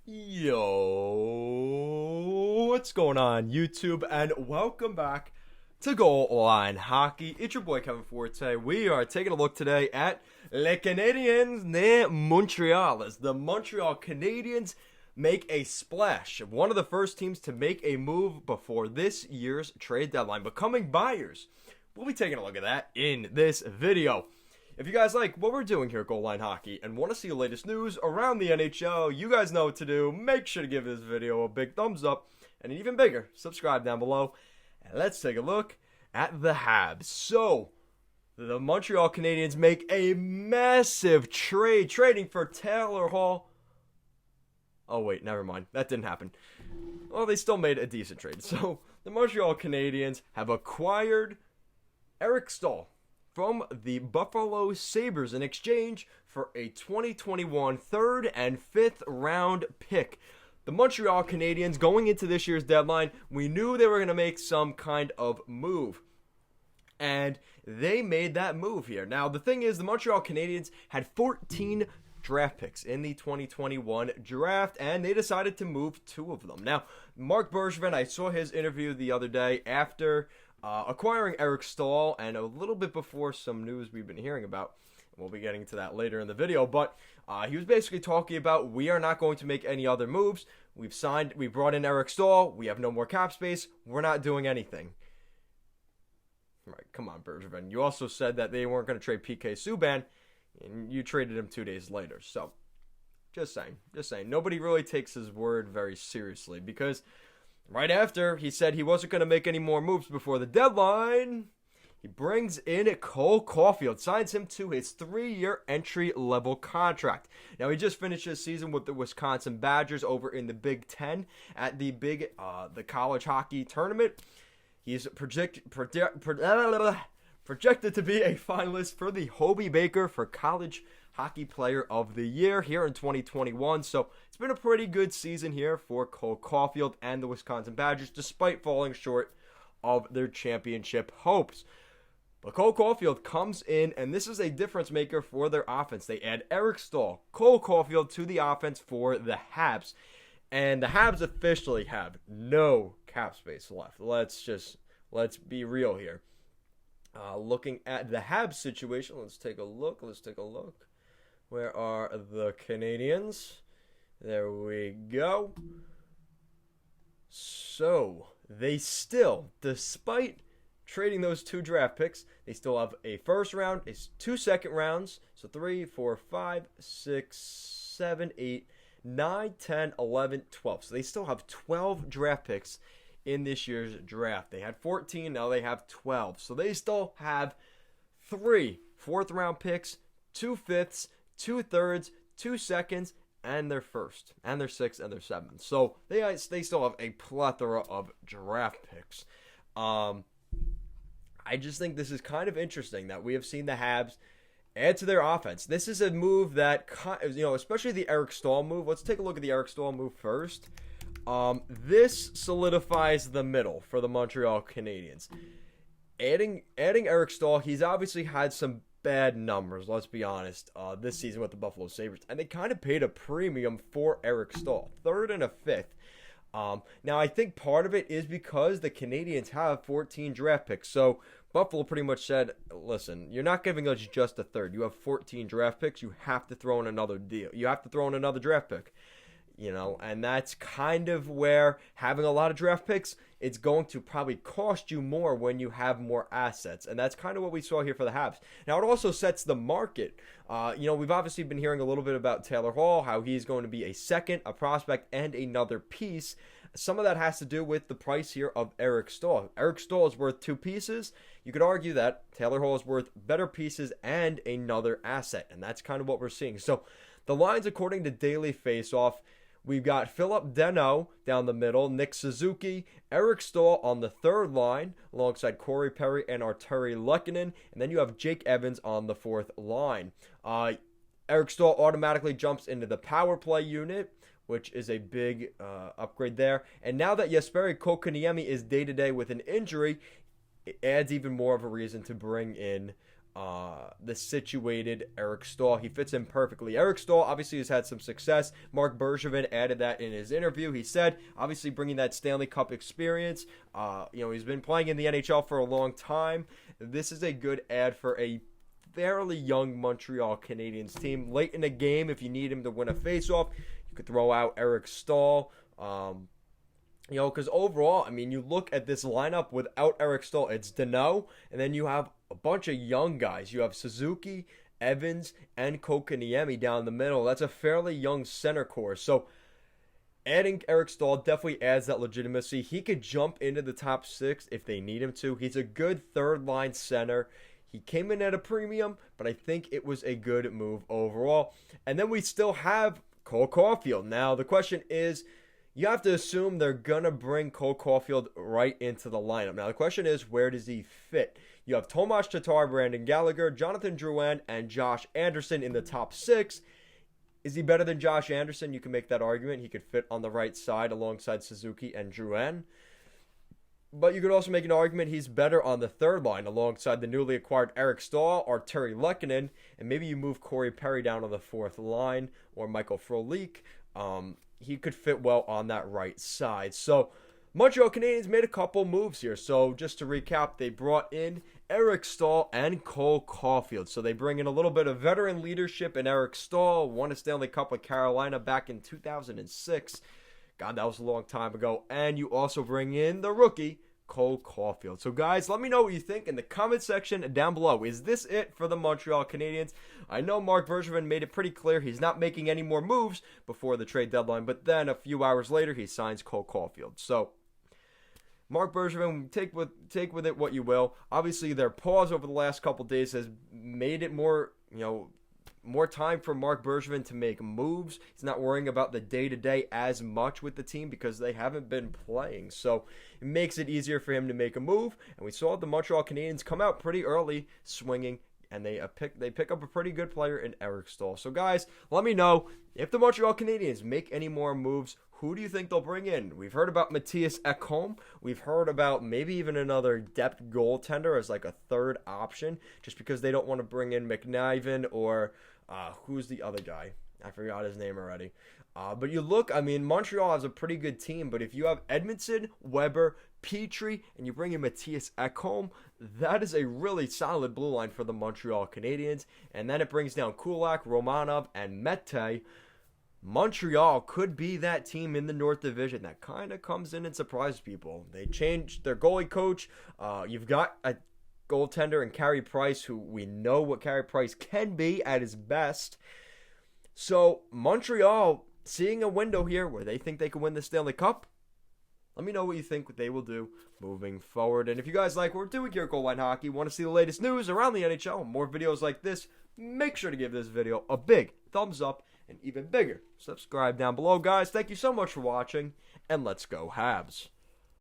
Yo, what's going on, YouTube? And welcome back to Goal Line Hockey. It's your boy Kevin Forte. We are taking a look today at Les Canadiens de Montreal as the Montreal Canadiens make a splash. One of the first teams to make a move before this year's trade deadline, becoming buyers. We'll be taking a look at that in this video. If you guys like what we're doing here at Goal Line Hockey and want to see the latest news around the NHL, you guys know what to do. Make sure to give this video a big thumbs up and an even bigger subscribe down below. And let's take a look at the Habs. So, the Montreal Canadiens make a massive trade, trading for Taylor Hall. Oh wait, never mind. That didn't happen. Well, they still made a decent trade. So, the Montreal Canadiens have acquired Eric Staal from the Buffalo Sabres in exchange for a 2021 third and fifth round pick. The Montreal Canadiens, going into this year's deadline, we knew they were going to make some kind of move. And they made that move here. Now, the thing is, the Montreal Canadiens had 14 draft picks in the 2021 draft, and they decided to move 2 of them. Now, Marc Bergevin, I saw his interview the other day after acquiring Eric Staal, and a little bit before some news we've been hearing about. We'll be getting to that later in the video, but he was basically talking about, we are not going to make any other moves. We brought in Eric Staal, we have no more cap space, we're not doing anything. Right, come on, Bergevin. You also said that they weren't going to trade PK Subban, and you traded him 2 days later. So, just saying. Nobody really takes his word very seriously, because right after he said he wasn't going to make any more moves before the deadline, he brings in Cole Caufield, signs him to his 3-year entry-level contract. Now, he just finished his season with the Wisconsin Badgers over in the Big Ten at the college hockey tournament. He's projected to be a finalist for the Hobey Baker for College Hockey Player of the Year here in 2021. So it's been a pretty good season here for Cole Caufield and the Wisconsin Badgers, despite falling short of their championship hopes. But Cole Caufield comes in, and this is a difference maker for their offense. They add Eric Staal, Cole Caufield to the offense for the Habs. And the Habs officially have no cap space left. Let's be real here. Looking at the Habs situation, let's take a look. Where are the Canadiens? There we go. So, they still, despite trading those 2 draft picks, they still have a first round, 2 second rounds, so 3, 4, 5, 6, 7, 8, 9, 10, 11, 12. So they still have 12 draft picks in this year's draft. They had 14, now they have 12. So they still have 3 fourth-round picks, 2 fifths, 2 thirds, 2 seconds, and their first, and their sixth, and their seventh. So they still have a plethora of draft picks. I just think this is kind of interesting that we have seen the Habs add to their offense. This is a move that, especially the Eric Staal move. Let's take a look at the Eric Staal move first. This solidifies the middle for the Montreal Canadiens. Adding Eric Staal, he's obviously had some bad numbers, let's be honest, this season with the Buffalo Sabres. And they kind of paid a premium for Eric Staal, 3rd and a 5th. Now, I think part of it is because the Canadiens have 14 draft picks. So, Buffalo pretty much said, listen, you're not giving us just a third. You have 14 draft picks. You have to throw in another deal. You have to throw in another draft pick. And that's kind of where having a lot of draft picks, it's going to probably cost you more when you have more assets. And that's kind of what we saw here for the Habs. Now, it also sets the market. We've obviously been hearing a little bit about Taylor Hall, how he's going to be a second, a prospect, and another piece. Some of that has to do with the price here of Eric Staal. Eric Staal is worth 2 pieces. You could argue that Taylor Hall is worth better pieces and another asset. And that's kind of what we're seeing. So, the lines, according to Daily Faceoff, we've got Philip Danault down the middle, Nick Suzuki, Eric Staal on the 3rd line, alongside Corey Perry and Arturi Lehkonen, and then you have Jake Evans on the 4th line. Eric Staal automatically jumps into the power play unit, which is a big upgrade there. And now that Jesperi Kotkaniemi is day-to-day with an injury, it adds even more of a reason to bring in the situated Eric Staal. He fits in perfectly. Eric Staal obviously has had some success. Mark Bergevin added that in his interview. He said, obviously bringing that Stanley Cup experience. He's been playing in the NHL for a long time. This is a good add for a fairly young Montreal Canadiens team. Late in the game, if you need him to win a faceoff, you could throw out Eric Staal. Because overall, you look at this lineup without Eric Staal, it's Danault, and then you have a bunch of young guys. You have Suzuki, Evans, and Kotkaniemi down the middle. That's a fairly young center core. So adding Eric Staal definitely adds that legitimacy. He could jump into the top 6 if they need him to. He's a good third-line center. He came in at a premium, but I think it was a good move overall. And then we still have Cole Caufield. Now, the question is, you have to assume they're going to bring Cole Caufield right into the lineup. Now, the question is, where does he fit? You have Tomas Tatar, Brandon Gallagher, Jonathan Drouin, and Josh Anderson in the top 6. Is he better than Josh Anderson? You can make that argument. He could fit on the right side alongside Suzuki and Drouin. But you could also make an argument he's better on the third line alongside the newly acquired Eric Staal or Terry Lehkonen. And maybe you move Corey Perry down on the fourth line or Michael Frolik. He could fit well on that right side. So Montreal Canadiens made a couple moves here. So just to recap, they brought in Eric Staal and Cole Caufield. So they bring in a little bit of veteran leadership in Eric Staal. Won a Stanley Cup with Carolina back in 2006. God, that was a long time ago. And you also bring in the rookie, Cole Caufield. So guys, let me know what you think in the comment section down below. Is this it for the Montreal Canadiens? I know Mark Bergevin made it pretty clear he's not making any more moves before the trade deadline, but then a few hours later he signs Cole Caufield. So Mark Bergevin, take with it what you will. Obviously their pause over the last couple days has made it more time for Mark Bergevin to make moves. He's not worrying about the day-to-day as much with the team because they haven't been playing. So it makes it easier for him to make a move. And we saw the Montreal Canadiens come out pretty early swinging, and they pick up a pretty good player in Eric Staal. So guys, let me know if the Montreal Canadiens make any more moves. Who do you think they'll bring in? We've heard about Mattias Ekholm. We've heard about maybe even another depth goaltender as like a third option, just because they don't want to bring in McNiven or who's the other guy? I forgot his name already. But you look, Montreal has a pretty good team, but if you have Edmondson, Weber, Petrie, and you bring in Mattias Ekholm, that is a really solid blue line for the Montreal Canadiens. And then it brings down Kulak, Romanov, and Mete. Montreal could be that team in the North Division that kind of comes in and surprises people. They changed their goalie coach. You've got a goaltender in Carey Price, who we know what Carey Price can be at his best. So Montreal seeing a window here where they think they can win the Stanley Cup. Let me know what you think they will do moving forward. And if you guys like what we're doing here at Goal Line Hockey, want to see the latest news around the NHL and more videos like this, make sure to give this video a big thumbs up and even bigger subscribe down below. Guys, thank you so much for watching, and let's go Habs.